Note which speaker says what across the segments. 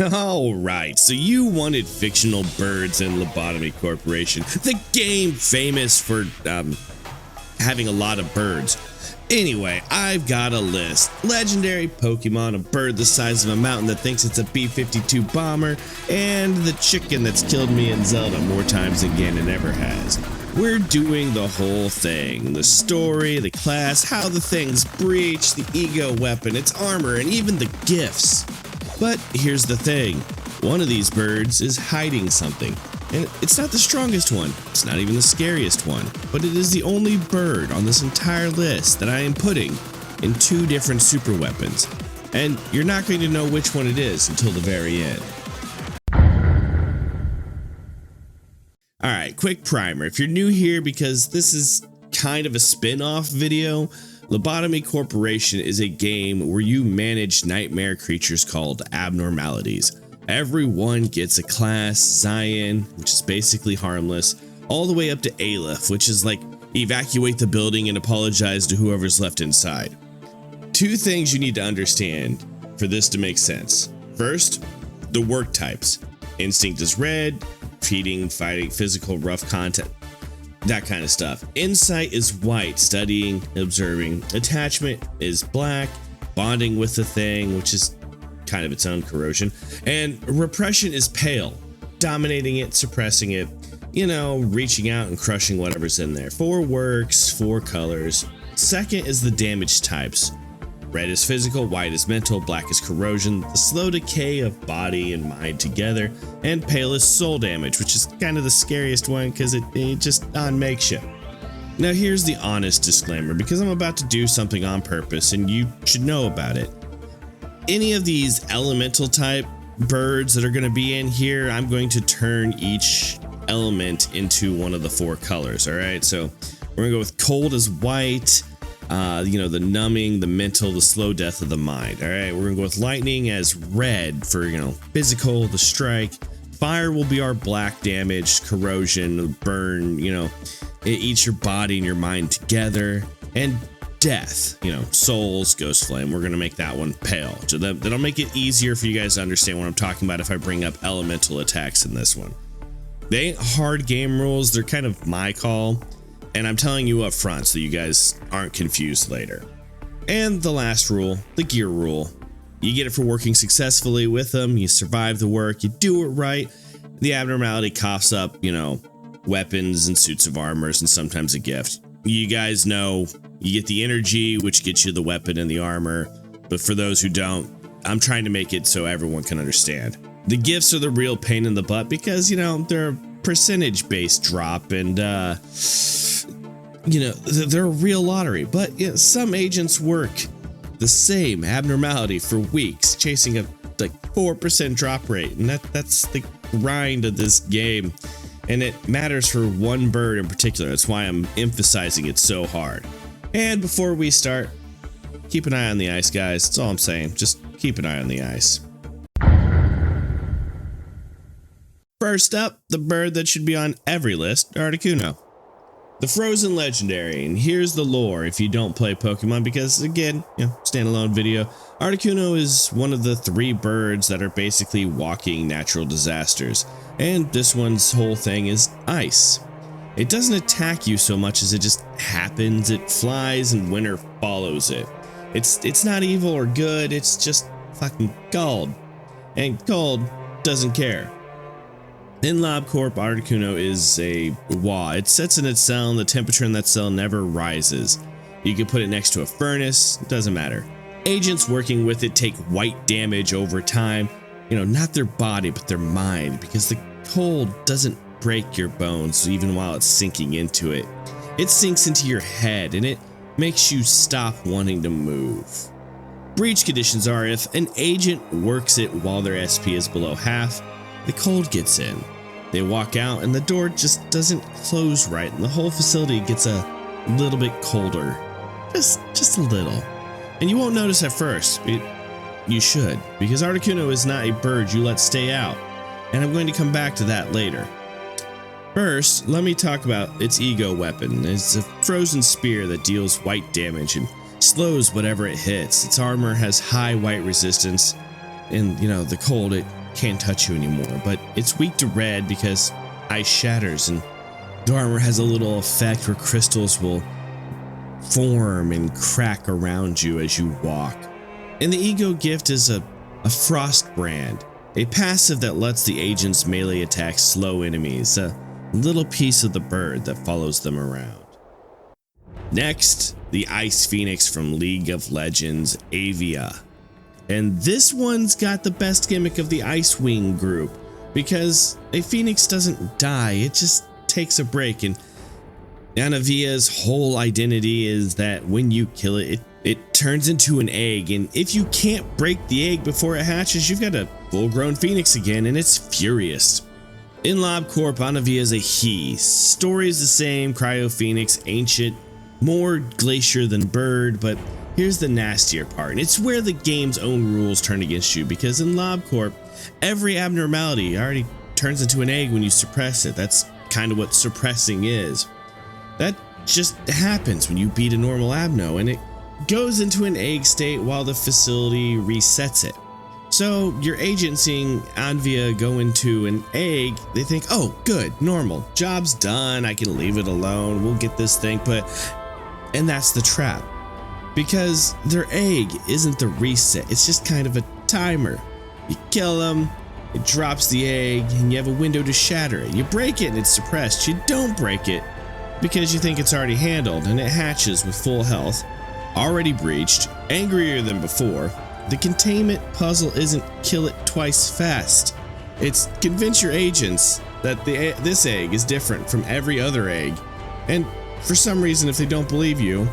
Speaker 1: Alright, so you wanted Fictional Birds and Lobotomy Corporation, the game famous for having a lot of birds. Anyway, I've got a list. Legendary Pokemon, a bird the size of a mountain that thinks it's a B-52 bomber, and the chicken that's killed me in Zelda more times than Ganon ever has. We're doing the whole thing. The story, the class, how the things breach, the E.G.O weapon, its armor, and even the gifts. But here's the thing. One of these birds is hiding something. And it's not the strongest one, it's not even the scariest one, but it is the only bird on this entire list that I am putting in 2 different super weapons. And you're not going to know which one it is until the very end. Alright, quick primer. If you're new here, because this is kind of a spin-off video, Lobotomy Corporation is a game where you manage nightmare creatures called abnormalities. Everyone gets a class, Zion, which is basically harmless, all the way up to ALEPH, which is like evacuate the building and apologize to whoever's left inside. 2 things you need to understand for this to make sense. First, the work types. Instinct is red, feeding, fighting, physical, rough content, that kind of stuff. Insight is white, studying, observing. Attachment is black, bonding with the thing, which is kind of its own corrosion. And repression is pale, dominating it, suppressing it, you know, reaching out and crushing whatever's in there. 4 works, 4 colors. Second is the damage types. Red is physical, white is mental, black is corrosion, the slow decay of body and mind together, and pale is soul damage, which is kind of the scariest one because it just makes you. Now here's the honest disclaimer, because I'm about to do something on purpose and you should know about it. Any of these elemental type birds that are going to be in here, I'm going to turn each element into one of the 4 colors. All right, so we're gonna go with cold as white, you know, the numbing, the mental, the slow death of the mind. All right, we're gonna go with lightning as red for, you know, physical, the strike. Fire will be our black damage, corrosion, burn, you know, it eats your body and your mind together. And death, you know, souls, ghost flame, we're gonna make that one pale. So that'll make it easier for you guys to understand what I'm talking about if I bring up elemental attacks in this one. They ain't hard game rules, they're kind of my call, and I'm telling you up front so you guys aren't confused later. And the last rule, the gear rule. You get it for working successfully with them, you survive the work, you do it right, the abnormality coughs up, you know, weapons and suits of armors and sometimes a gift. You guys know you get the energy, which gets you the weapon and the armor, but for those who don't, I'm trying to make it so everyone can understand. The gifts are the real pain in the butt because, you know, they're a percentage-based drop and, you know, they're a real lottery, but you know, some agents work the same abnormality for weeks, chasing a like 4% drop rate, and that's the grind of this game. And it matters for one bird in particular. That's why I'm emphasizing it so hard. And before we start, keep an eye on the ice, guys. That's all I'm saying. Just keep an eye on the ice. First up, the bird that should be on every list, Articuno. The frozen legendary, and here's the lore if you don't play Pokemon, because again, you know, standalone video. Articuno is one of the 3 birds that are basically walking natural disasters, and this one's whole thing is ice. It doesn't attack you so much as it just happens, it flies and winter follows it. It's not evil or good, it's just fucking cold. And cold doesn't care. In LabCorp, Articuno is a WA. It sits in its cell and the temperature in that cell never rises. You can put it next to a furnace, it doesn't matter. Agents working with it take white damage over time. You know, not their body, but their mind, because the cold doesn't break your bones even while it's sinking into it. It sinks into your head and it makes you stop wanting to move. Breach conditions are if an agent works it while their SP is below half, the cold gets in. They walk out and the door just doesn't close right and the whole facility gets a little bit colder. Just a little. And you won't notice at first. You should, because Articuno is not a bird you let stay out, and I'm going to come back to that later. First, let me talk about its E.G.O weapon. It's a frozen spear that deals white damage and slows whatever it hits. Its armor has high white resistance, and you know, the cold, it can't touch you anymore, but it's weak to red because ice shatters, and the armor has a little effect where crystals will form and crack around you as you walk. And the E.G.O gift is a frost brand, a passive that lets the agent's melee attacks slow enemies, a little piece of the bird that follows them around. Next, the Ice Phoenix from League of Legends, Avia. And this one's got the best gimmick of the Ice Wing group, because a Phoenix doesn't die, it just takes a break, and Avia's whole identity is that when you kill it, it turns into an egg, and if you can't break the egg before it hatches, you've got a full-grown Phoenix again, and it's furious. In LobCorp, Anavia is a he. Story is the same, Cryo Phoenix, ancient, more glacier than bird, but here's the nastier part, and it's where the game's own rules turn against you, because in LobCorp, every abnormality already turns into an egg when you suppress it. That's kind of what suppressing is. That just happens when you beat a normal abno, and it goes into an egg state while the facility resets it. So your agent seeing Anvia go into an egg, they think, oh good, normal, job's done, I can leave it alone, we'll get this thing put, and that's the trap. Because their egg isn't the reset, it's just kind of a timer. You kill them, it drops the egg, and you have a window to shatter it. You break it and it's suppressed, you don't break it because you think it's already handled, and it hatches with full health, already breached, angrier than before. The containment puzzle isn't kill it twice fast. It's convince your agents that this egg is different from every other egg. And for some reason, if they don't believe you,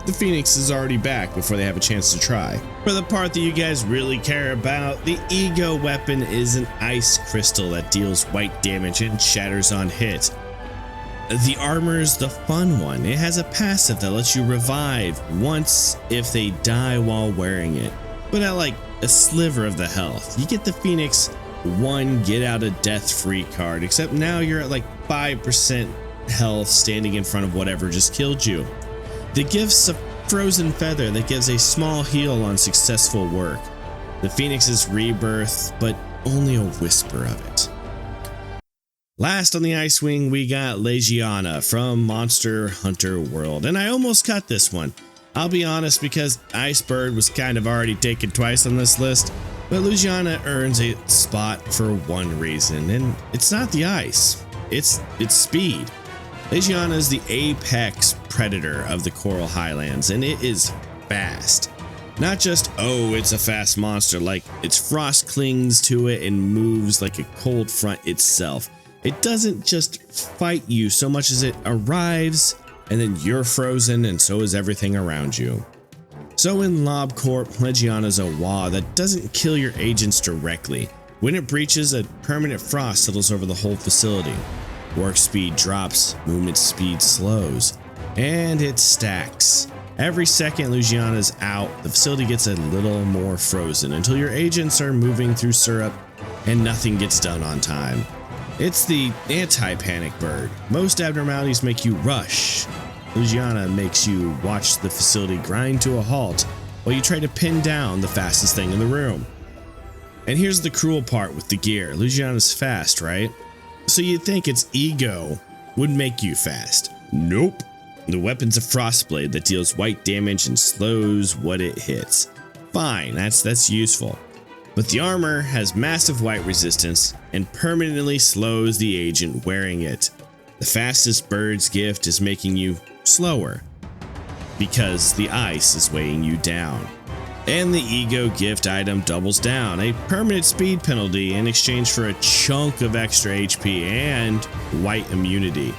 Speaker 1: the Phoenix is already back before they have a chance to try. For the part that you guys really care about, the E.G.O weapon is an ice crystal that deals white damage and shatters on hit. The armor's the fun one. It has a passive that lets you revive once if they die while wearing it, but at like a sliver of the health. You get the Phoenix 1 get out of death free card, except now you're at like 5% health standing in front of whatever just killed you. The gift's a frozen feather that gives a small heal on successful work. The Phoenix's rebirth, but only a whisper of it. Last on the Ice Wing, we got Legiana from Monster Hunter World, and I almost cut this one. I'll be honest, because Icebird was kind of already taken twice on this list, but Legiana earns a spot for one reason, and it's not the ice, it's speed. Legiana is the apex predator of the Coral Highlands, and it is fast. Not just, oh, it's a fast monster, like its frost clings to it and moves like a cold front itself. It doesn't just fight you so much as it arrives, and then you're frozen, and so is everything around you. So in LobCorp, Legiana's a WA that doesn't kill your agents directly. When it breaches, a permanent frost settles over the whole facility. Work speed drops, movement speed slows, and it stacks. Every second Legiana's out, the facility gets a little more frozen until your agents are moving through syrup and nothing gets done on time. It's the anti-panic bird. Most abnormalities make you rush. Legiana makes you watch the facility grind to a halt while you try to pin down the fastest thing in the room. And here's the cruel part with the gear. Legiana's fast, right? So you'd think its E.G.O would make you fast. Nope. The weapon's a frostblade that deals white damage and slows what it hits. Fine, that's useful. But the armor has massive white resistance and permanently slows the agent wearing it. The fastest bird's gift is making you slower because the ice is weighing you down. And the E.G.O gift item doubles down, a permanent speed penalty in exchange for a chunk of extra HP and white immunity.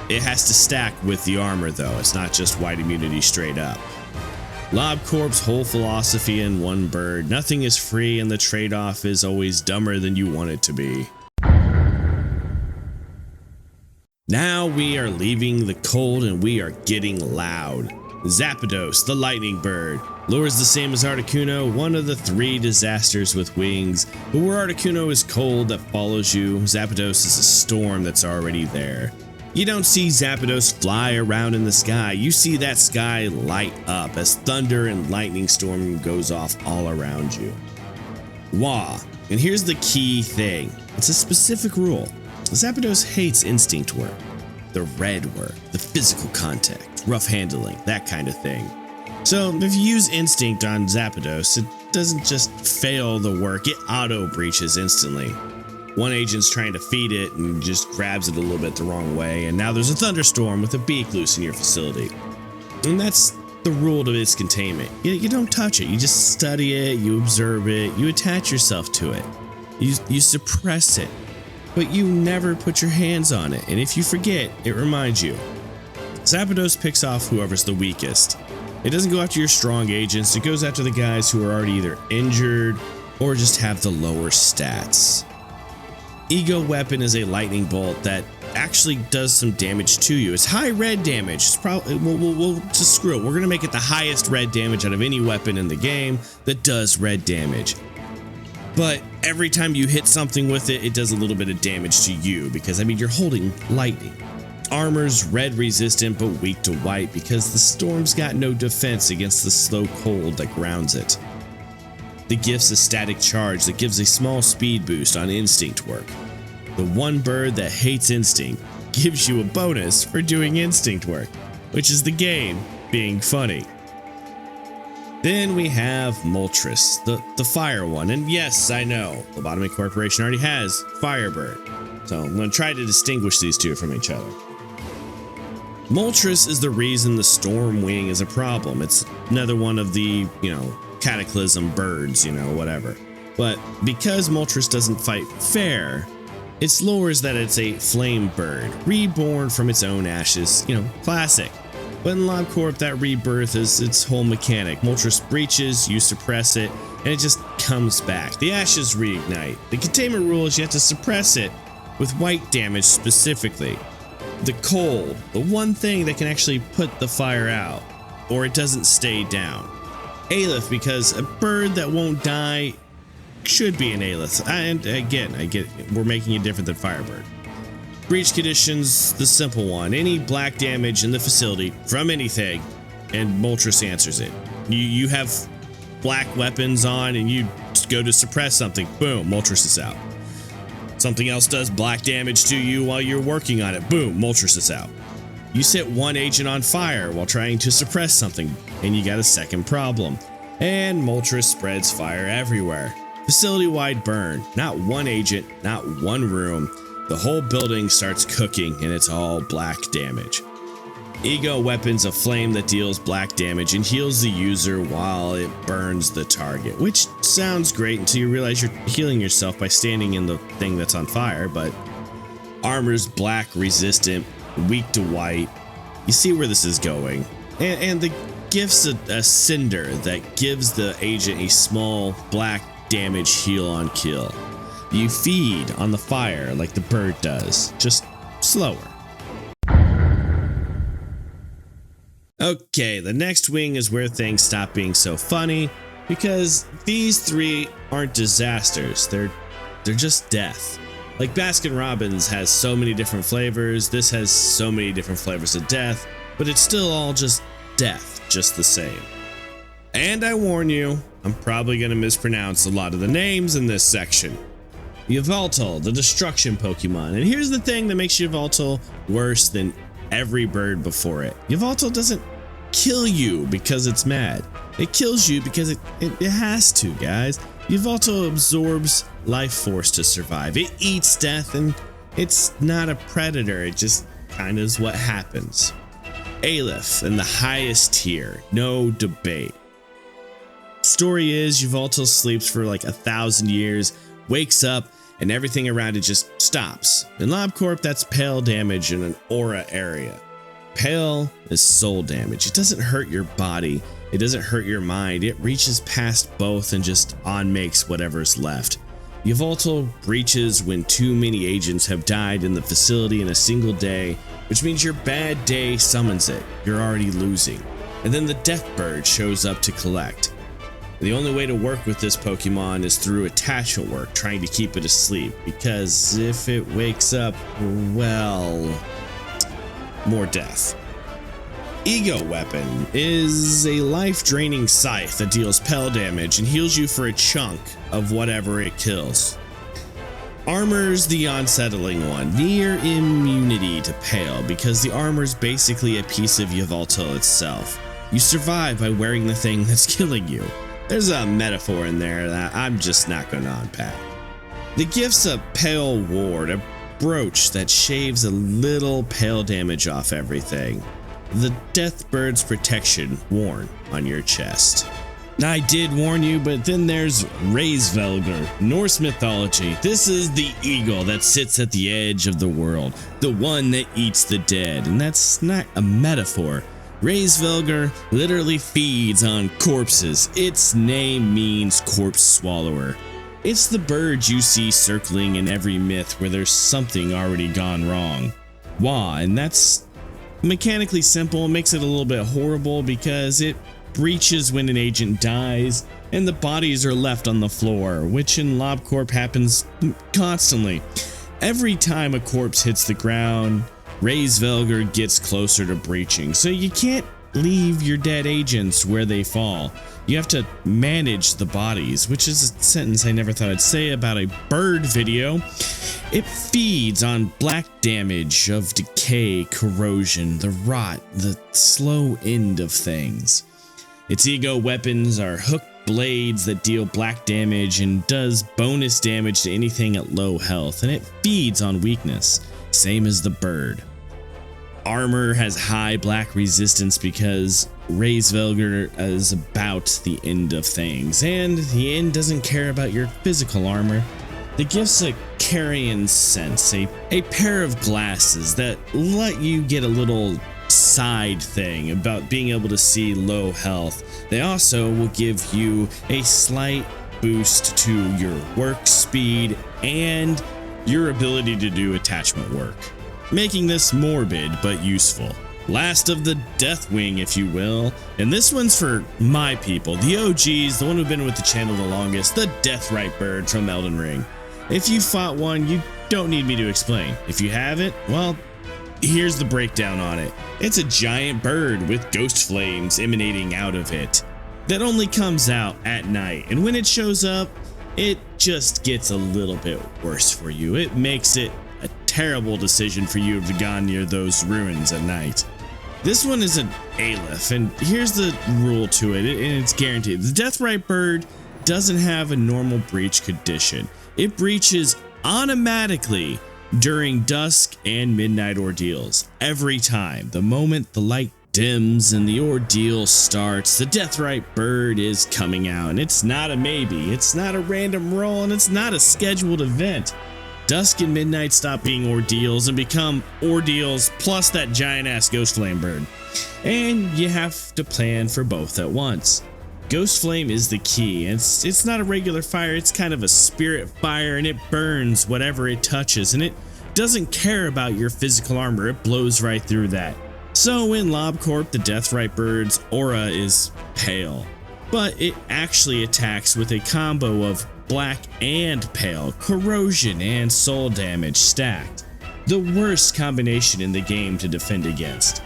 Speaker 1: It has to stack with the armor though, it's not just white immunity straight up. LobCorp's whole philosophy in one bird, nothing is free and the trade-off is always dumber than you want it to be. Now we are leaving the cold and we are getting loud. Zapdos, the lightning bird. Lore is the same as Articuno, one of the 3 disasters with wings, but where Articuno is cold that follows you, Zapdos is a storm that's already there. You don't see Zapdos fly around in the sky, you see that sky light up as thunder and lightning storm goes off all around you. WA, And here's the key thing. It's a specific rule. Zapdos hates instinct work. The red work, the physical contact, rough handling, that kind of thing. So if you use instinct on Zapdos, it doesn't just fail the work, it auto breaches instantly. One agent's trying to feed it and just grabs it a little bit the wrong way, and now there's a thunderstorm with a beak loose in your facility. And that's the rule to its containment. You don't touch it, you just study it, you observe it, you attach yourself to it. You suppress it, but you never put your hands on it, and if you forget, it reminds you. Zapdos picks off whoever's the weakest. It doesn't go after your strong agents, it goes after the guys who are already either injured or just have the lower stats. E.G.O weapon is a lightning bolt that actually does some damage to you. It's high red damage. It's probably we'll just screw it. We're gonna make it the highest red damage out of any weapon in the game that does red damage. But every time you hit something with it, it does a little bit of damage to you because, I mean, you're holding lightning. Armor's red resistant but weak to white because the storm's got no defense against the slow cold that grounds it. The gift's a static charge that gives a small speed boost on instinct work. The one bird that hates instinct gives you a bonus for doing instinct work, which is the game being funny. Then we have Moltres, the fire one, and yes, I know, Lobotomy Corporation already has Firebird, so I'm going to try to distinguish these two from each other. Moltres is the reason the Storm Wing is a problem. It's another one of the, cataclysm birds, whatever. But because Moltres doesn't fight fair, its lore is that it's a flame bird, reborn from its own ashes, classic. But in LobCorp, that rebirth is its whole mechanic. Moltres breaches, you suppress it, and it just comes back. The ashes reignite. The containment rule is you have to suppress it with white damage specifically. The cold, the one thing that can actually put the fire out, or it doesn't stay down. ALEPH, because a bird that won't die should be an ALEPH. And again, I get it. We're making it different than Firebird. Breach conditions, the simple one. Any black damage in the facility from anything, and Moltres answers it. You have black weapons on and you go to suppress something, boom, Moltres is out. Something else does black damage to you while you're working on it, boom, Moltres is out. You set one agent on fire while trying to suppress something, and you got a second problem. And Moltres spreads fire everywhere. Facility-wide burn, not one agent, not one room. The whole building starts cooking and it's all black damage. E.G.O weapon's a flame that deals black damage and heals the user while it burns the target, which sounds great until you realize you're healing yourself by standing in the thing that's on fire, but armor's black resistant, weak to white. You see where this is going. And the gift's a cinder that gives the agent a small black damage heal on kill. You feed on the fire like the bird does, just slower. Okay, the next wing is where things stop being so funny, because these three aren't disasters, they're just death. Like Baskin-Robbins has so many different flavors, this has so many different flavors of death, but it's still all just death, just the same. And I warn you, I'm probably going to mispronounce a lot of the names in this section. Yveltal, the destruction Pokemon. And here's the thing that makes Yveltal worse than every bird before it. Yveltal doesn't kill you because it's mad. It kills you because it has to, guys. Yveltal absorbs life force to survive. It eats death, and it's not a predator. It just kind of is what happens. ALEPH in the highest tier, no debate. Story is Yveltal sleeps for like 1,000 years, wakes up, and everything around it just stops. In LobCorp, that's pale damage in an aura area. Pale is soul damage. It doesn't hurt your body. It doesn't hurt your mind. It reaches past both and just on-makes whatever's left. Yveltal breaches when too many agents have died in the facility in a single day, which means your bad day summons it. You're already losing. And then the Death Bird shows up to collect. The only way to work with this Pokemon is through attachment work, trying to keep it asleep, because if it wakes up, well, more death. E.G.O weapon is a life-draining scythe that deals pell damage and heals you for a chunk of whatever it kills. Armor's the unsettling one, near immunity to pale, because the armor's basically a piece of Yveltal itself. You survive by wearing the thing that's killing you. There's a metaphor in there that I'm just not going to unpack. The gift's a pale ward, a brooch that shaves a little pale damage off everything. The Deathbird's protection worn on your chest. I did warn you, but then there's Reisvelgr, Norse mythology. This is the eagle that sits at the edge of the world, the one that eats the dead, and that's not a metaphor. Reisvelgr literally feeds on corpses. Its name means corpse swallower. It's the bird you see circling in every myth where there's something already gone wrong. And that's mechanically simple. It makes it a little bit horrible because it breaches when an agent dies and the bodies are left on the floor, which in LobCorp happens constantly. Every time a corpse hits the ground, Reisvelgr gets closer to breaching, so you can't leave your dead agents where they fall. You have to manage the bodies, which is a sentence I never thought I'd say about a bird video. It feeds on black damage of decay, corrosion, the rot, the slow end of things. Its E.G.O weapons are hooked blades that deal black damage and does bonus damage to anything at low health, and it feeds on weakness, same as the bird. Armor has high black resistance because Reisvelgr is about the end of things, and the end doesn't care about your physical armor. The gift's a carrion sense, a pair of glasses that let you get a little side thing about being able to see low health. They also will give you a slight boost to your work speed and your ability to do attachment work, making this morbid but useful. Last of the Deathwing, if you will, and this one's for my people, the OGs, the one who've been with the channel the longest, the Deathrite bird from Elden Ring. If you fought one, you don't need me to explain. If you haven't, well, here's the breakdown on it. It's a giant bird with ghost flames emanating out of it that only comes out at night, and when it shows up, it just gets a little bit worse for you. It makes it a terrible decision for you to have gone near those ruins at night. This one is an ALEPH, and here's the rule to it, and it's guaranteed. The Deathrite bird doesn't have a normal breach condition. It breaches automatically during dusk and midnight ordeals. Every time, the moment the light dims and the ordeal starts, the Deathrite bird is coming out, and it's not a maybe, it's not a random roll, and it's not a scheduled event. Dusk and midnight stop being ordeals and become ordeals plus that giant ass ghost flame bird. And you have to plan for both at once. Ghost flame is the key. It's not a regular fire, it's kind of a spirit fire, and it burns whatever it touches, and it doesn't care about your physical armor. It blows right through that. So in LobCorp, the Deathrite bird's aura is pale, but it actually attacks with a combo of black and pale, corrosion and soul damage stacked. The worst combination in the game to defend against.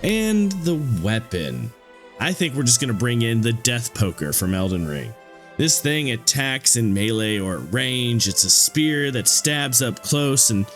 Speaker 1: And the weapon. I think we're just going to bring in the Death Poker from Elden Ring. This thing attacks in melee or range. It's a spear that stabs up close and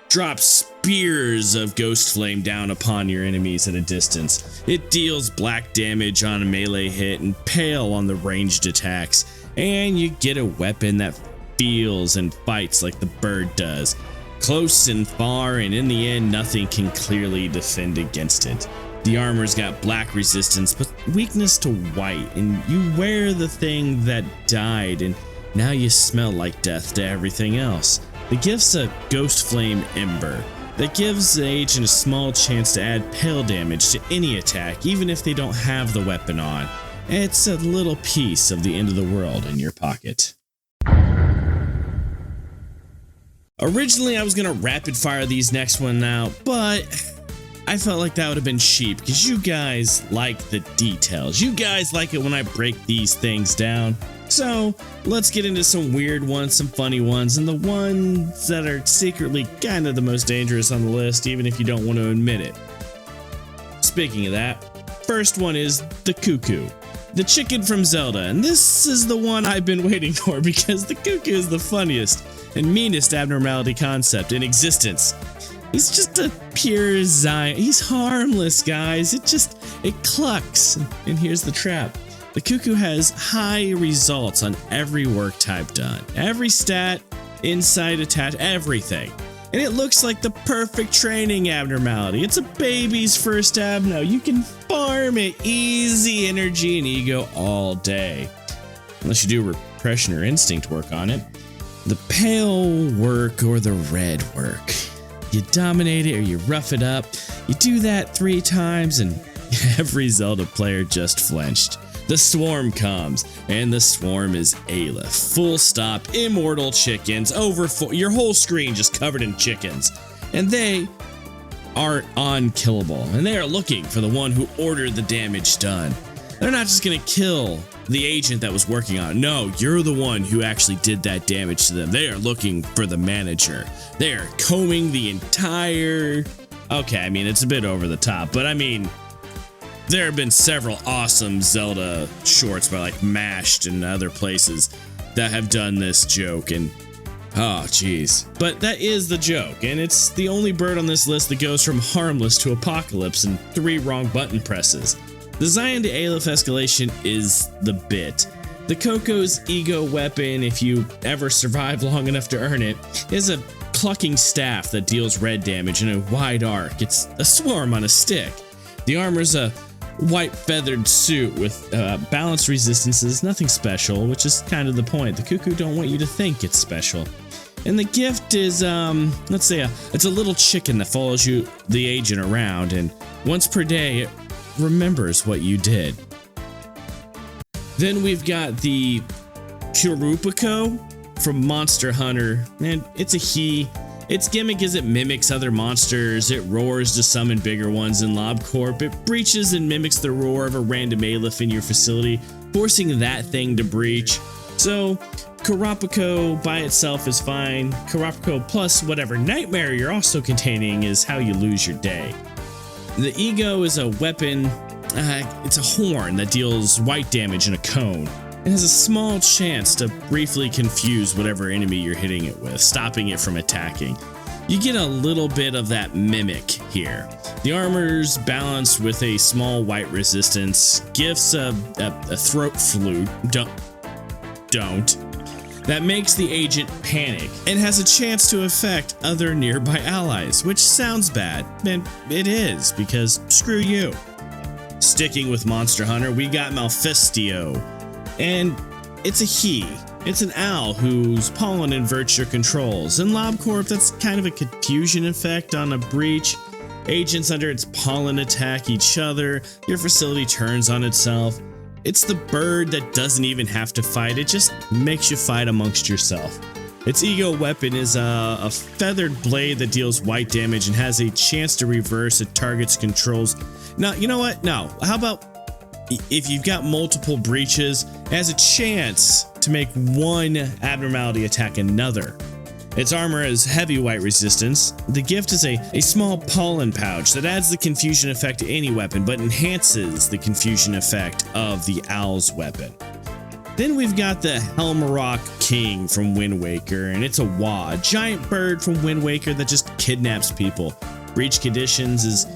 Speaker 1: drops spears of ghost flame down upon your enemies at a distance. It deals black damage on a melee hit and pale on the ranged attacks. And you get a weapon that feels and fights like the bird does. Close and far, and in the end, nothing can clearly defend against it. The armor's got black resistance, but weakness to white, and you wear the thing that died, and now you smell like death to everything else. The gift's a ghost flame ember that gives the agent a small chance to add pale damage to any attack, even if they don't have the weapon on. It's a little piece of the end of the world in your pocket. Originally, I was gonna rapid fire these next one out, but I felt like that would have been cheap because you guys like the details. You guys like it when I break these things down. So let's get into some weird ones, some funny ones, and the ones that are secretly kind of the most dangerous on the list, even if you don't want to admit it. Speaking of that, first one is the Cucco, the chicken from Zelda, and this is the one I've been waiting for because the Cucco is the funniest and meanest abnormality concept in existence. He's just a pure Zion. He's harmless, guys. It clucks. And here's the trap. The Cucco has high results on every work type done. Every stat, insight, attach, everything. And it looks like the perfect training abnormality. It's a baby's first abno. You can farm it, easy energy and ego all day. Unless you do repression or instinct work on it. The pale work or the red work. You dominate it or you rough it up. You do that 3 times and every Zelda player just flinched. The swarm comes, and the swarm is ALEPH. Full stop, immortal chickens, your whole screen just covered in chickens. And they are unkillable, and they are looking for the one who ordered the damage done. They're not just gonna kill the agent that was working on it. No, you're the one who actually did that damage to them. They are looking for the manager. They are combing the entire... Okay, I mean, it's a bit over the top, but I mean, there have been several awesome Zelda shorts by like Mashed and other places that have done this joke, and oh geez. But that is the joke, and it's the only bird on this list that goes from harmless to apocalypse in 3 wrong button presses. The Zion to ALEPH escalation is the bit. The Cucco's E.G.O weapon, if you ever survive long enough to earn it, is a clucking staff that deals red damage in a wide arc. It's a swarm on a stick. The armor's a white feathered suit with balance resistances, nothing special, which is kind of the point. The Cucco don't want you to think it's special. And the gift is, let's say, it's a little chicken that follows you, the agent, around, and once per day, it remembers what you did. Then we've got the Cucco from Monster Hunter, and it's a he. Its gimmick is it mimics other monsters, it roars to summon bigger ones in LobCorp, it breaches and mimics the roar of a random ALEPH in your facility, forcing that thing to breach. So, Cucco by itself is fine. Cucco plus whatever nightmare you're also containing is how you lose your day. The E.G.O is a weapon, it's a horn that deals white damage in a cone. It has a small chance to briefly confuse whatever enemy you're hitting it with, stopping it from attacking. You get a little bit of that mimic here. The armor's balanced with a small white resistance, gifts a throat flute, don't, that makes the agent panic, and has a chance to affect other nearby allies, which sounds bad, and it is, because screw you. Sticking with Monster Hunter, we got Mephisto. And it's a he. It's an owl whose pollen inverts your controls. In LobCorp, that's kind of a confusion effect on a breach. Agents under its pollen attack each other. Your facility turns on itself. It's the bird that doesn't even have to fight. It just makes you fight amongst yourself. Its E.G.O weapon is a feathered blade that deals white damage and has a chance to reverse a target's controls. Now, you know what? No. How about if you've got multiple breaches, it has a chance to make one abnormality attack another. Its armor has heavy white resistance. The gift is a small pollen pouch that adds the confusion effect to any weapon, but enhances the confusion effect of the owl's weapon. Then we've got the Helmrock King from Wind Waker, and it's a Wa, a giant bird from Wind Waker that just kidnaps people. Breach conditions is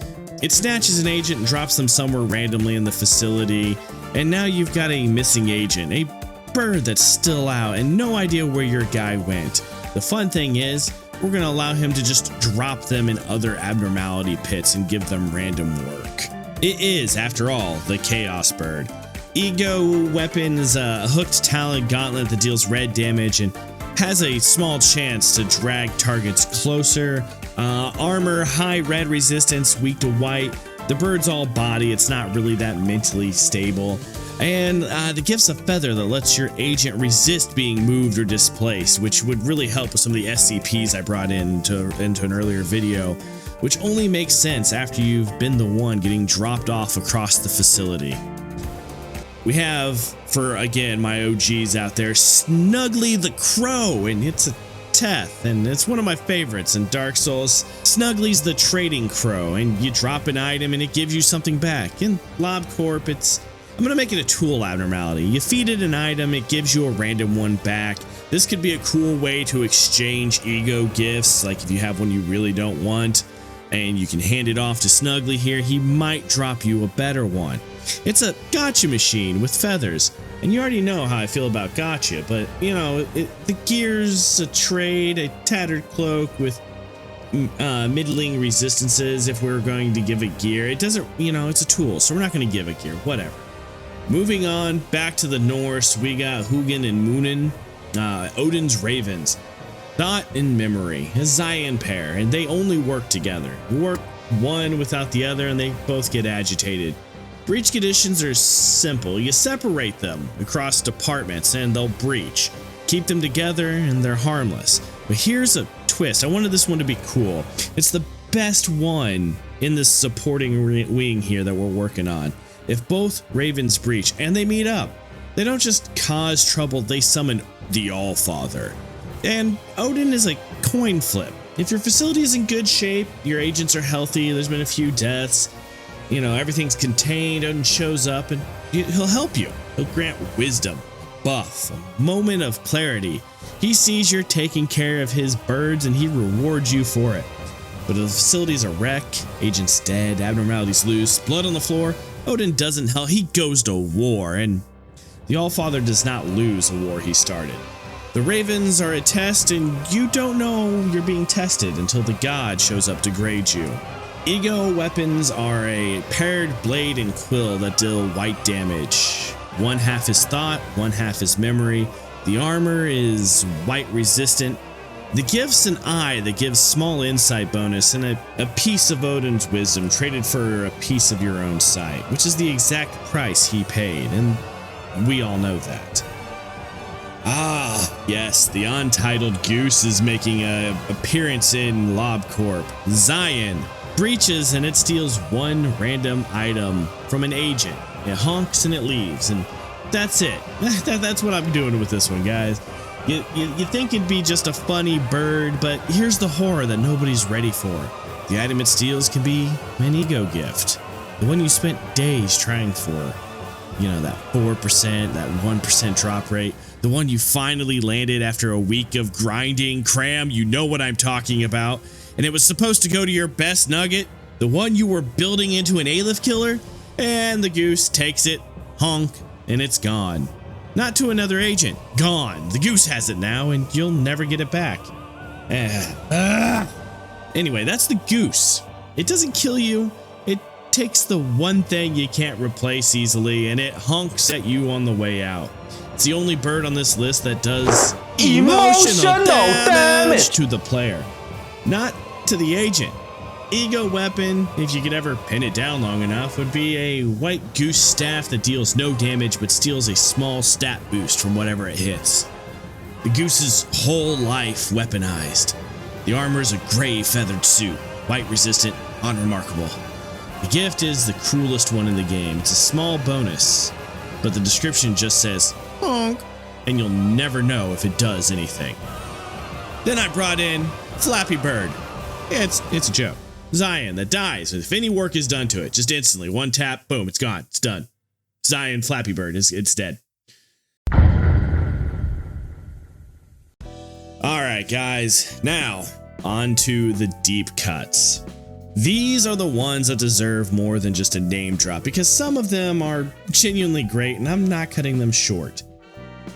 Speaker 1: it snatches an agent and drops them somewhere randomly in the facility, and now you've got a missing agent, a bird that's still out and no idea where your guy went. The fun thing is, we're going to allow him to just drop them in other abnormality pits and give them random work. It is, after all, the Chaos Bird. E.G.O weapon is a hooked talent gauntlet that deals red damage and has a small chance to drag targets closer. Armor, high red resistance, weak to white. The bird's all body, it's not really that mentally stable. And the gift's a feather that lets your agent resist being moved or displaced, which would really help with some of the SCPs I brought into an earlier video, which only makes sense after you've been the one getting dropped off across the facility. We have, for again my OGs out there, Snuggly the Crow, and it's a Teth, and it's one of my favorites in Dark Souls. Snuggly's the trading crow, and you drop an item and it gives you something back. In LobCorp, I'm gonna make it a tool abnormality. You feed it an item, it gives you a random one back. This could be a cool way to exchange E.G.O gifts, like if you have one you really don't want, and you can hand it off to Snuggly here, he might drop you a better one. It's a gotcha machine with feathers, and you already know how I feel about gotcha, but you know, the gear's a trade, a tattered cloak with middling resistances. If we're going to give it gear, it doesn't, you know, it's a tool, so we're not going to give it gear, whatever. Moving on back to the Norse, we got Hugin and Munin, Odin's ravens. Thought and memory, a Zion pair, and they only work together. You work one without the other and they both get agitated. Breach conditions are simple. You separate them across departments and they'll breach. Keep them together and they're harmless. But here's a twist. I wanted this one to be cool. It's the best one in this supporting wing here that we're working on. If both ravens breach and they meet up, they don't just cause trouble, they summon the Allfather. And Odin is a coin flip. If your facility is in good shape, your agents are healthy, there's been a few deaths, you know, everything's contained, Odin shows up and he'll help you. He'll grant wisdom, buff, a moment of clarity. He sees you're taking care of his birds and he rewards you for it. But if the facility's a wreck, agents dead, abnormalities loose, blood on the floor, Odin doesn't help, he goes to war, and the Allfather does not lose a war he started. The ravens are a test, and you don't know you're being tested until the god shows up to grade you. E.G.O weapons are a paired blade and quill that deal white damage. One half is thought, one half is memory. The armor is white resistant. The gift's an eye that gives small insight bonus and a piece of Odin's wisdom traded for a piece of your own sight, which is the exact price he paid, and we all know that. Ah, yes, the untitled goose is making an appearance in LobCorp. Zion breaches and it steals one random item from an agent. It honks and it leaves, and that's it. That's what I'm doing with this one, guys. You think it'd be just a funny bird, but here's the horror that nobody's ready for. The item it steals can be an E.G.O gift. The one you spent days trying for. You know, that 4%, that 1% drop rate. The one you finally landed after a week of grinding. Cram, you know what I'm talking about. And it was supposed to go to your best nugget. The one you were building into an ALEPH killer. And the goose takes it, honk, and it's gone. Not to another agent. Gone. The goose has it now, and you'll never get it back. Anyway, that's the goose. It doesn't kill you. It takes the one thing you can't replace easily, and it honks at you on the way out. It's the only bird on this list that does emotional damage to the player, not to the agent. E.G.O weapon, if you could ever pin it down long enough, would be a white goose staff that deals no damage but steals a small stat boost from whatever it hits. The goose's whole life weaponized. The armor is a gray feathered suit, white resistant, unremarkable. The gift is the cruelest one in the game. It's a small bonus, but the description just says honk, and you'll never know if it does anything. Then I brought in Flappy Bird. It's a joke. Zion that dies if any work is done to it, just instantly, one tap, boom, it's gone, it's done. Zion Flappy Bird it's dead. All right, guys, now on to the deep cuts. These are the ones that deserve more than just a name drop, because some of them are genuinely great and I'm not cutting them short.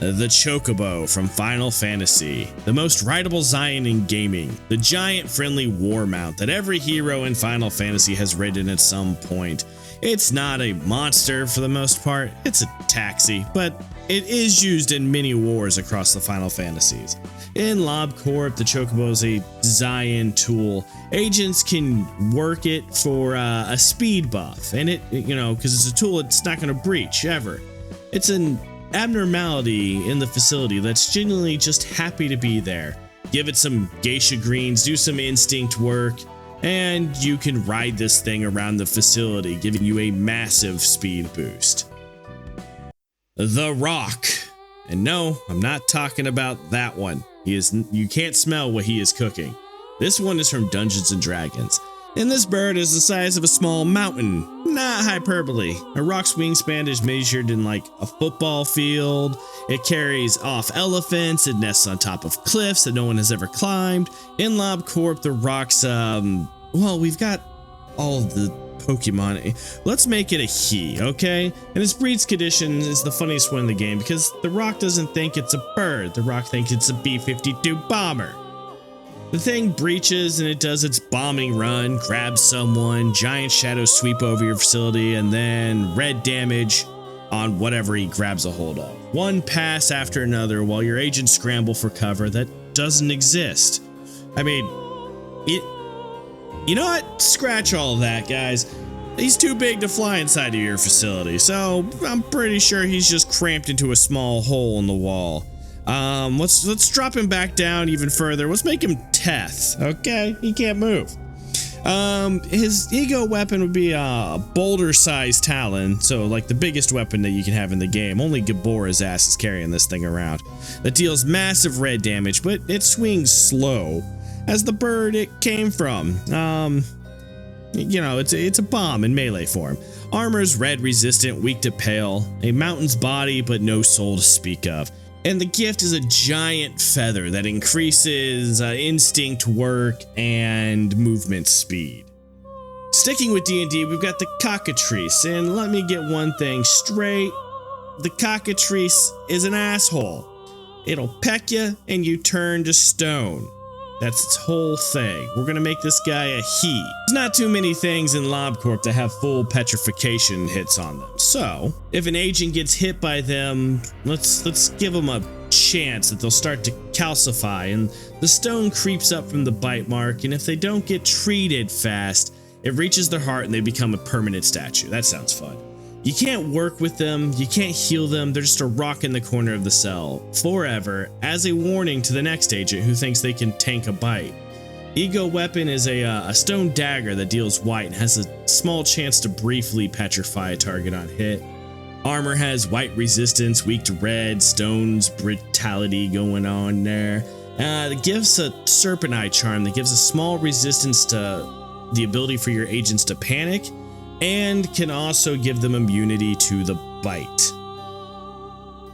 Speaker 1: The Chocobo from Final Fantasy, the most rideable Zion in gaming, the giant friendly war mount that every hero in Final Fantasy has ridden at some point. It's not a monster for the most part, it's a taxi, but it is used in many wars across the Final Fantasies. In LobCorp, the Chocobo is a Zion tool. Agents can work it for a speed buff, and it, you know, because it's a tool, it's not going to breach ever. It's an abnormality in the facility that's genuinely just happy to be there. Give it some geisha greens, do some instinct work, and you can ride this thing around the facility, giving you a massive speed boost. The Rock. And no, I'm not talking about that one. You can't smell what he is cooking. This one is from Dungeons and Dragons. And this bird is the size of a small mountain. Not hyperbole. A rock's wingspan is measured in like a football field. It carries off elephants. It nests on top of cliffs that no one has ever climbed. In Lob Corp, the rock's, well, we've got all of the Pokemon. Let's make it a he, okay? And his breed's condition is the funniest one in the game because the rock doesn't think it's a bird. The rock thinks it's a B-52 bomber. The thing breaches and it does its bombing run, grabs someone, giant shadows sweep over your facility, and then red damage on whatever he grabs a hold of. One pass after another while your agents scramble for cover that doesn't exist. I mean, you know what? Scratch all of that, guys. He's too big to fly inside of your facility, so I'm pretty sure he's just cramped into a small hole in the wall. Let's drop him back down even further. Let's make him Teth, okay? He can't move. His E.G.O weapon would be a boulder-sized talon, so like the biggest weapon that you can have in the game. Only Gabora's ass is carrying this thing around. That deals massive red damage, but it swings slow, as the bird it came from. You know, it's a bomb in melee form. Armor's red resistant, weak to pale. A mountain's body, but no soul to speak of. And the gift is a giant feather that increases instinct work and movement speed. Sticking with D&D, we've got the cockatrice, and let me get one thing straight. The cockatrice is an asshole. It'll peck you and you turn to stone. That's its whole thing. We're gonna make this guy a he. There's not too many things in LobCorp that have full petrification hits on them. So, if an agent gets hit by them, let's give them a chance that they'll start to calcify, and the stone creeps up from the bite mark, and if they don't get treated fast, it reaches their heart and they become a permanent statue. That sounds fun. You can't work with them, you can't heal them, they're just a rock in the corner of the cell, forever, as a warning to the next agent who thinks they can tank a bite. E.G.O weapon is a stone dagger that deals white and has a small chance to briefly petrify a target on hit. Armor has white resistance, weak to red, stone's brutality going on there. It gives a Serpent Eye charm that gives a small resistance to the ability for your agents to panic, and can also give them immunity to the bite.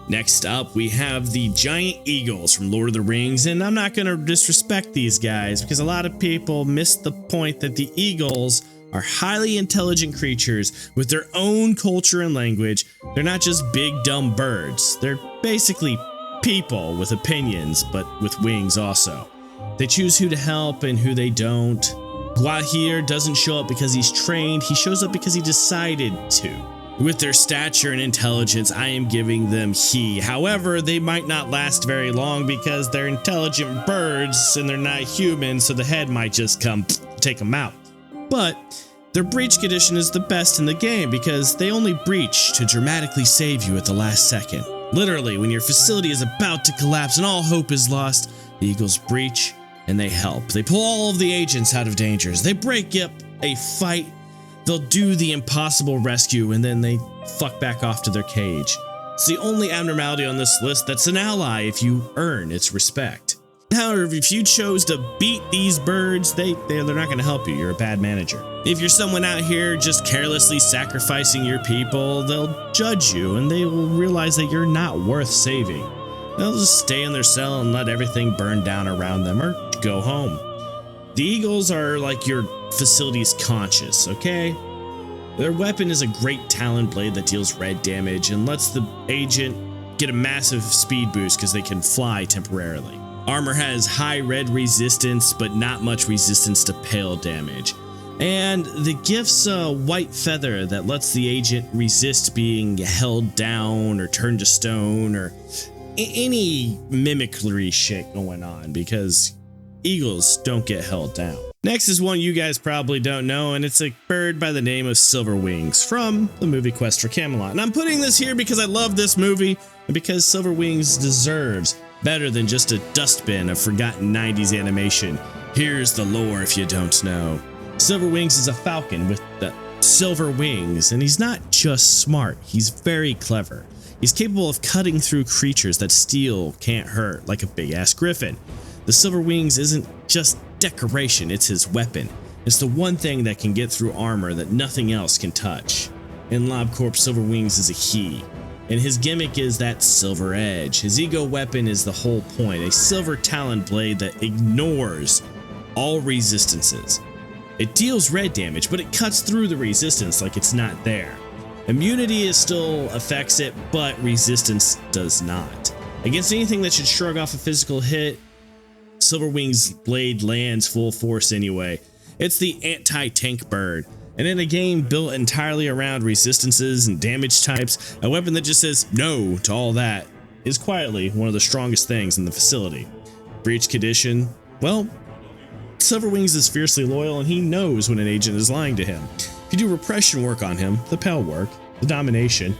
Speaker 1: Next up, we have the giant eagles from Lord of the Rings, and I'm not going to disrespect these guys because a lot of people miss the point that the eagles are highly intelligent creatures with their own culture and language. They're not just big dumb birds. They're basically people with opinions, but with wings also. They choose who to help and who they don't. Guahir doesn't show up because he's trained, he shows up because he decided to. With their stature and intelligence, I am giving them he. However, they might not last very long because they're intelligent birds and they're not human, so the head might just come take them out. But their breach condition is the best in the game because they only breach to dramatically save you at the last second. Literally, when your facility is about to collapse and all hope is lost, the eagles breach and they help. They pull all of the agents out of dangers. They break up a fight. They'll do the impossible rescue and then they fuck back off to their cage. It's the only abnormality on this list that's an ally if you earn its respect. However, if you chose to beat they're not going to help you. You're a bad manager. If you're someone out here just carelessly sacrificing your people, they'll judge you and they will realize that you're not worth saving. They'll just stay in their cell and let everything burn down around them or go home. The eagles are like your facility's conscience, okay? Their weapon is a great talon blade that deals red damage and lets the agent get a massive speed boost because they can fly temporarily. Armor has high red resistance, but not much resistance to pale damage. And the gift's a white feather that lets the agent resist being held down or turned to stone or any mimicry shit going on because eagles don't get held down. Next is one you guys probably don't know, and it's a bird by the name of Silverwings from the movie Quest for Camelot. And I'm putting this here because I love this movie and because Silverwings deserves better than just a dustbin of forgotten 90s animation. Here's the lore if you don't know. Silverwings is a falcon with the silver wings, and he's not just smart, he's very clever. He's capable of cutting through creatures that steel can't hurt, like a big-ass griffin. The silver wings isn't just decoration, it's his weapon. It's the one thing that can get through armor that nothing else can touch. In LobCorp, silver wings is a he, and his gimmick is that silver edge. His E.G.O weapon is the whole point, a silver talon blade that ignores all resistances. It deals red damage, but it cuts through the resistance like it's not there. Immunity still affects it, but resistance does not. Against anything that should shrug off a physical hit, Silverwing's blade lands full force anyway. It's the anti-tank bird, and in a game built entirely around resistances and damage types, a weapon that just says no to all that is quietly one of the strongest things in the facility. Breach condition, well, Silverwings is fiercely loyal and he knows when an agent is lying to him. If you do repression work on him, the pal work, the domination,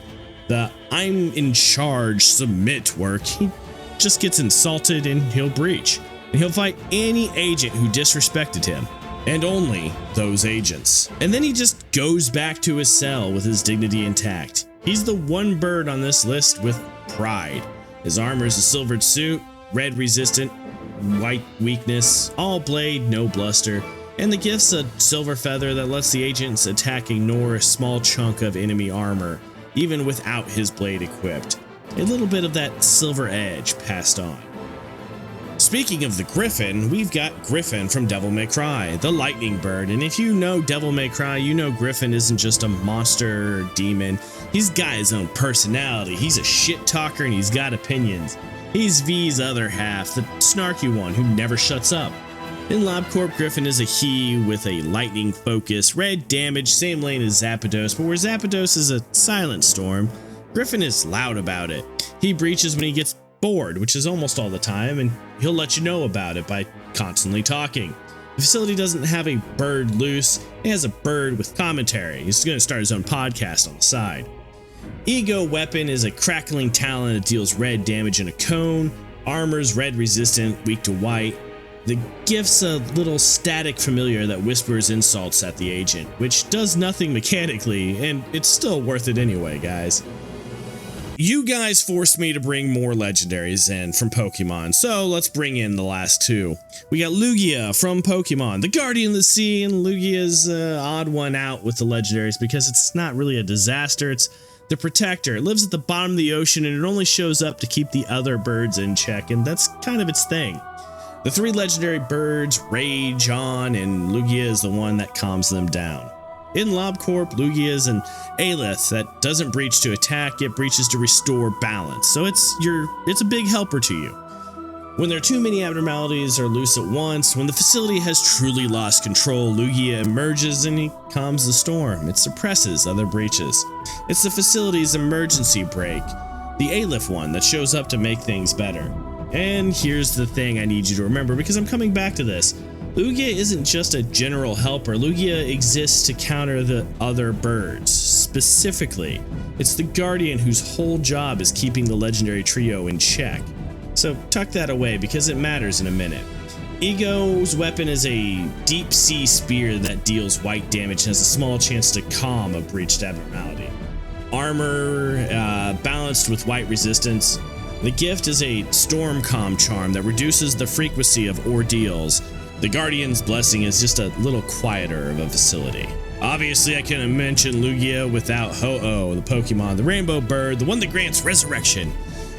Speaker 1: the I'm in charge submit work, he just gets insulted and he'll breach. And he'll fight any agent who disrespected him, and only those agents. And then he just goes back to his cell with his dignity intact. He's the one bird on this list with pride. His armor is a silvered suit, red resistant, white weakness, all blade, no bluster, and the gift's a silver feather that lets the agent's attack ignore a small chunk of enemy armor, even without his blade equipped. A little bit of that silver edge passed on. Speaking of the Griffin, we've got Griffin from Devil May Cry, the lightning bird, and if you know Devil May Cry, you know Griffin isn't just a monster or demon. He's got his own personality, he's a shit talker and he's got opinions. He's V's other half, the snarky one who never shuts up. In LobCorp, Griffin is a he with a lightning focus, red damage, same lane as Zapdos, but where Zapdos is a silent storm, Griffin is loud about it. He breaches when he gets bored, which is almost all the time, and he'll let you know about it by constantly talking. The facility doesn't have a bird loose, it has a bird with commentary. He's going to start his own podcast on the side. E.G.O weapon is a crackling talon that deals red damage in a cone, armor's red resistant, weak to white. The gift's a little static familiar that whispers insults at the agent, which does nothing mechanically, and it's still worth it anyway, guys. You guys forced me to bring more legendaries in from Pokemon, so let's bring in the last two. We got Lugia from Pokemon, the Guardian of the Sea, and Lugia's odd one out with the legendaries because it's not really a disaster, it's the Protector. It lives at the bottom of the ocean and it only shows up to keep the other birds in check, and that's kind of its thing. The three legendary birds rage on, and Lugia is the one that calms them down. In LobCorp, Lugia is an ALEPH that doesn't breach to attack, it breaches to restore balance, so it's a big helper to you. When there are too many abnormalities or loose at once, when the facility has truly lost control, Lugia emerges and he calms the storm. It suppresses other breaches. It's the facility's emergency brake, the ALEPH one that shows up to make things better. And here's the thing I need you to remember, because I'm coming back to this. Lugia isn't just a general helper, Lugia exists to counter the other birds. Specifically, it's the Guardian whose whole job is keeping the legendary trio in check. So tuck that away because it matters in a minute. E.G.O's weapon is a deep sea spear that deals white damage and has a small chance to calm a breached abnormality. Armor balanced with white resistance. The gift is a storm calm charm that reduces the frequency of ordeals. The Guardian's blessing is just a little quieter of a facility. Obviously, I couldn't mention Lugia without Ho-Oh, the Pokemon, the rainbow bird, the one that grants resurrection.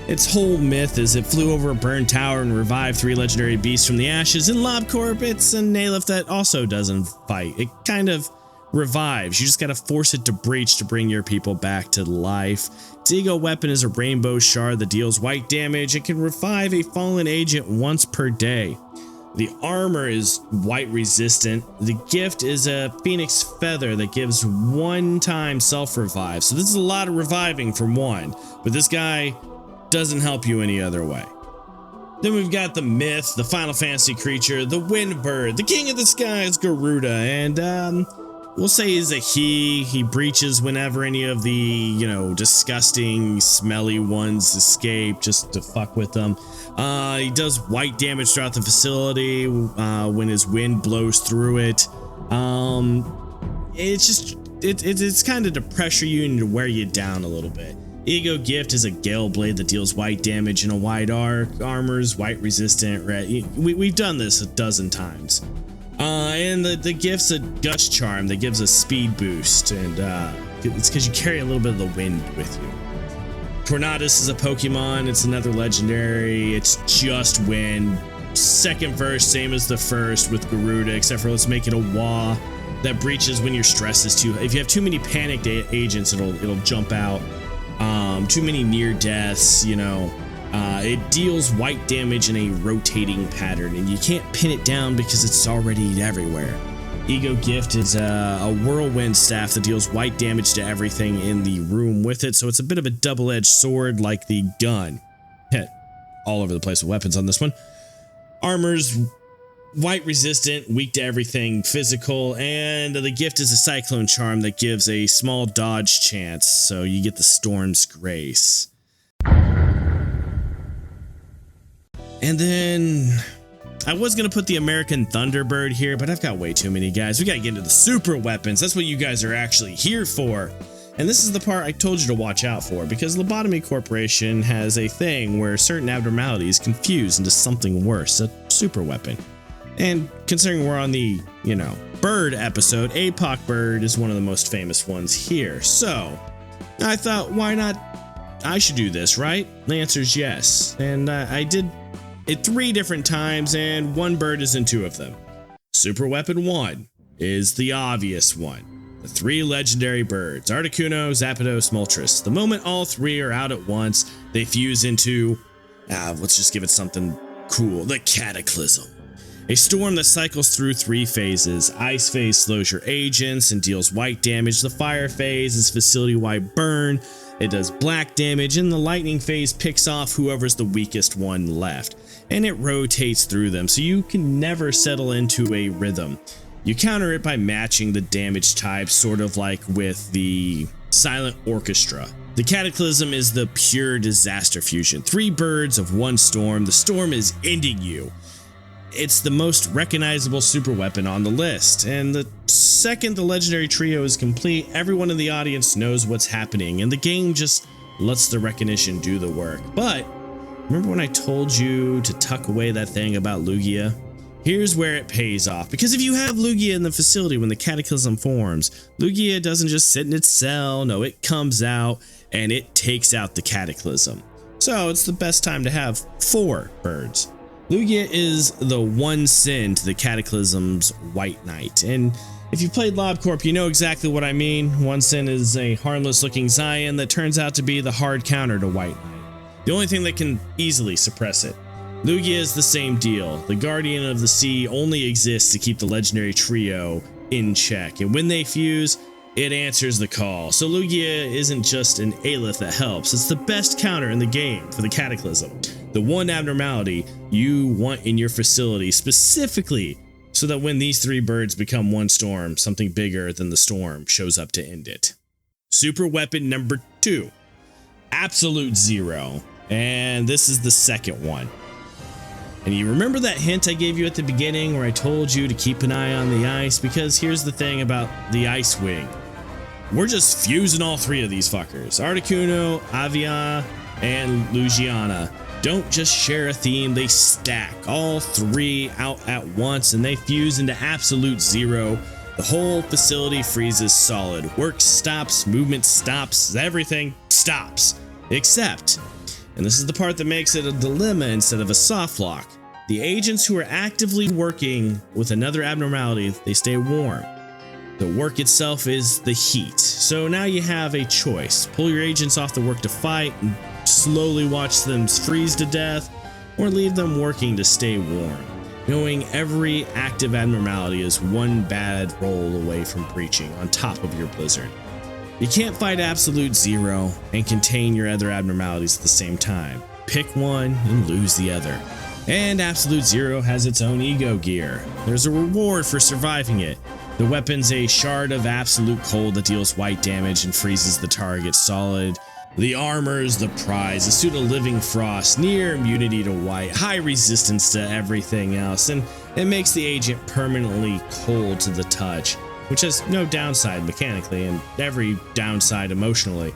Speaker 1: Its whole myth is it flew over a burned tower and revived three legendary beasts from the ashes. In LobCorp, it's an ALEPH that also doesn't fight. It kind of revives. You just gotta force it to breach to bring your people back to life. Its E.G.O weapon is a rainbow shard that deals white damage. It can revive a fallen agent once per day. The armor is white resistant. The gift is a phoenix feather that gives one-time self-revive. So this is a lot of reviving from one, but this guy doesn't help you any other way. Then we've got the myth, the Final Fantasy creature, the wind bird, the king of the skies, Garuda, and we'll say he's a he. He breaches whenever any of the, disgusting, smelly ones escape just to fuck with them. He does white damage throughout the facility when his wind blows through it. It's kind of to pressure you and to wear you down a little bit. E.G.O gift is a Gale Blade that deals white damage in a white arc, armors white resistant, red. We've done this a dozen times. And the gift's a Gust Charm that gives a speed boost, and it's because you carry a little bit of the wind with you. Tornadus is a Pokemon, it's another legendary, it's just wind. Second verse, same as the first with Garuda, except for let's make it a Wah that breaches when your stress is too. If you have too many panicked agents, it'll jump out. Too many near deaths, you know. It deals white damage in a rotating pattern, and you can't pin it down because it's already everywhere. E.G.O gift is a whirlwind staff that deals white damage to everything in the room with it, so it's a bit of a double-edged sword like the gun. Hit all over the place with weapons on this one. Armor's white resistant, weak to everything physical, and the gift is a Cyclone Charm that gives a small dodge chance, so you get the Storm's Grace. And then I was going to put the American Thunderbird here, but I've got way too many guys. We got to get into the super weapons. That's what you guys are actually here for. And this is the part I told you to watch out for, because Lobotomy Corporation has a thing where certain abnormalities confuse into something worse, a super weapon. And considering we're on the, bird episode, APOC bird is one of the most famous ones here. So I thought, why not? I should do this, right? The answer is yes. And I did it 3 different times, and one bird is in 2 of them. Super Weapon 1 is the obvious one. The 3 legendary birds, Articuno, Zapdos, Moltres. The moment all 3 are out at once, they fuse into, let's just give it something cool, the Cataclysm. A storm that cycles through 3 phases. Ice phase slows your agents and deals white damage. The fire phase is facility-wide burn. It does black damage, and the lightning phase picks off whoever's the weakest one left. And it rotates through them, so you can never settle into a rhythm. You counter it by matching the damage type, sort of like with the Silent Orchestra. The Cataclysm is the pure disaster fusion. 3 birds of 1 storm. The storm is ending you. It's the most recognizable super weapon on the list, and the second the legendary trio is complete, everyone in the audience knows what's happening, and the game just lets the recognition do the work. But remember when I told you to tuck away that thing about Lugia? Here's where it pays off, because if you have Lugia in the facility when the Cataclysm forms, Lugia doesn't just sit in its cell, no, it comes out and it takes out the Cataclysm. So it's the best time to have 4 birds. Lugia is the one sin to the Cataclysm's White Knight, and if you played LobCorp, you know exactly what I mean. One sin is a harmless looking Zion that turns out to be the hard counter to White Knight, the only thing that can easily suppress it. Lugia is the same deal. The Guardian of the Sea only exists to keep the legendary trio in check, and when they fuse, it answers the call. So Lugia isn't just an ALEPH that helps, it's the best counter in the game for the Cataclysm. The one abnormality you want in your facility specifically so that when these 3 birds become one storm, something bigger than the storm shows up to end it. Super weapon number 2, Absolute Zero. And this is the second one. And you remember that hint I gave you at the beginning where I told you to keep an eye on the ice? Because here's the thing about the Ice Wing. We're just fusing all 3 of these fuckers. Articuno, Avia, and Lugiana don't just share a theme, they stack all 3 out at once and they fuse into Absolute Zero. The whole facility freezes solid. Work stops, movement stops, everything stops. Except, and this is the part that makes it a dilemma instead of a soft lock, the agents who are actively working with another abnormality, they stay warm. The work itself is the heat. So now you have a choice. Pull your agents off the work to fight and slowly watch them freeze to death, or leave them working to stay warm, knowing every active abnormality is one bad roll away from breaching on top of your blizzard. You can't fight Absolute Zero and contain your other abnormalities at the same time. Pick one and lose the other. And Absolute Zero has its own E.G.O gear. There's a reward for surviving it. The weapon's a shard of absolute cold that deals white damage and freezes the target solid. The armor's the prize, a suit of living frost, near immunity to white, high resistance to everything else, and it makes the agent permanently cold to the touch, which has no downside mechanically and every downside emotionally.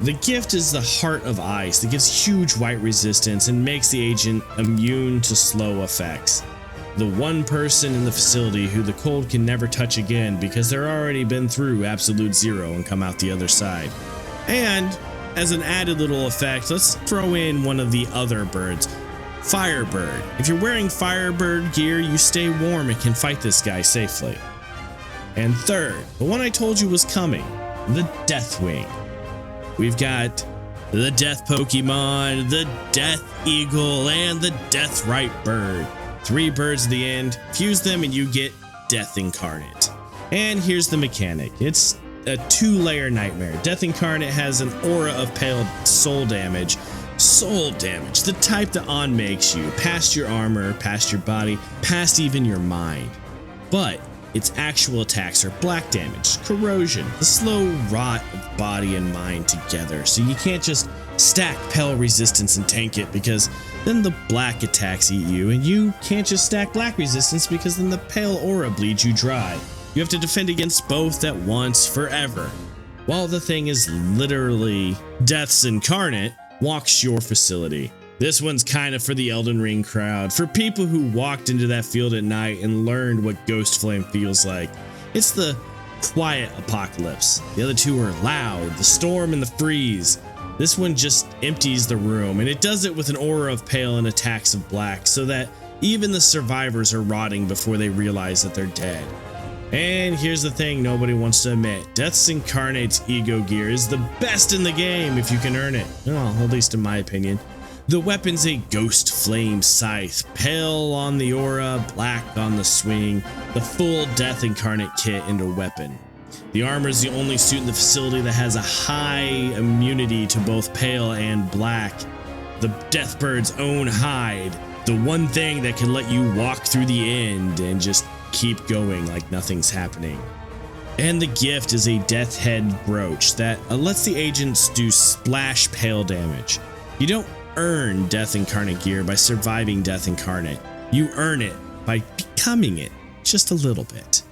Speaker 1: The gift is the Heart of Ice that gives huge white resistance and makes the agent immune to slow effects. The one person in the facility who the cold can never touch again because they're already been through absolute zero and come out the other side. And as an added little effect, let's throw in one of the other birds, Firebird. If you're wearing Firebird gear, you stay warm and can fight this guy safely. And third, the one I told you was coming, the Deathwing. We've got the Death Pokemon, the Death Eagle, and the Death Rite bird. 3 birds at the end, fuse them and you get Death Incarnate. And here's the mechanic. It's a 2-layer nightmare. Death Incarnate has an aura of pale soul damage. Soul damage, the type that on makes you, past your armor, past your body, past even your mind. But its actual attacks are black damage, corrosion, the slow rot of body and mind together, so you can't just stack pale resistance and tank it because then the black attacks eat you, and you can't just stack black resistance because then the pale aura bleeds you dry. You have to defend against both at once forever. While the thing is literally Death's Incarnate, walks your facility. This one's kind of for the Elden Ring crowd, for people who walked into that field at night and learned what Ghost Flame feels like. It's the quiet apocalypse. The other two are loud, the storm and the freeze. This one just empties the room, and it does it with an aura of pale and attacks of black, so that even the survivors are rotting before they realize that they're dead. And here's the thing nobody wants to admit. Death's Incarnate's E.G.O gear is the best in the game if you can earn it. Well, at least in my opinion. The weapon's a Ghost Flame Scythe, pale on the aura, black on the swing, the full Death Incarnate kit and a weapon. The armor is the only suit in the facility that has a high immunity to both pale and black. The Deathbird's own hide, the one thing that can let you walk through the end and just keep going like nothing's happening. And the gift is a Death Head brooch that lets the agents do splash pale damage. You don't earn Death Incarnate gear by surviving Death Incarnate. You earn it by becoming it, just a little bit.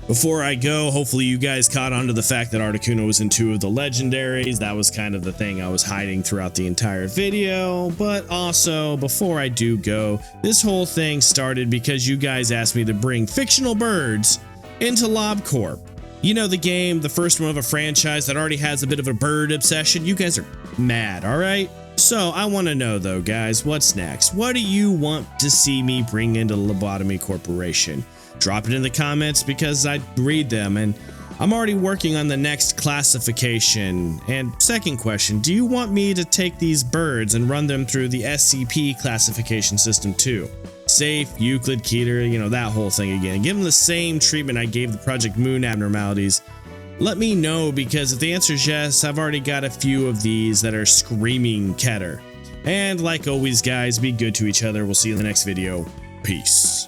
Speaker 1: Before I go, hopefully you guys caught on to the fact that Articuno was in 2 of the legendaries. That was kind of the thing I was hiding throughout the entire video. But also, before I do go, this whole thing started because you guys asked me to bring fictional birds into Lob Corp. You know, the game, the first one of a franchise that already has a bit of a bird obsession. You guys are mad, all right? So I want to know though, guys, what's next? What do you want to see me bring into Lobotomy Corporation? Drop it in the comments because I read them, and I'm already working on the next classification. And second question, do you want me to take these birds and run them through the SCP classification system too? Safe, Euclid, Keter, you know, that whole thing again. Give them the same treatment I gave the Project Moon abnormalities. Let me know, because if the answer is yes, I've already got a few of these that are screaming Keter. And like always, guys, be good to each other. We'll see you in the next video. Peace.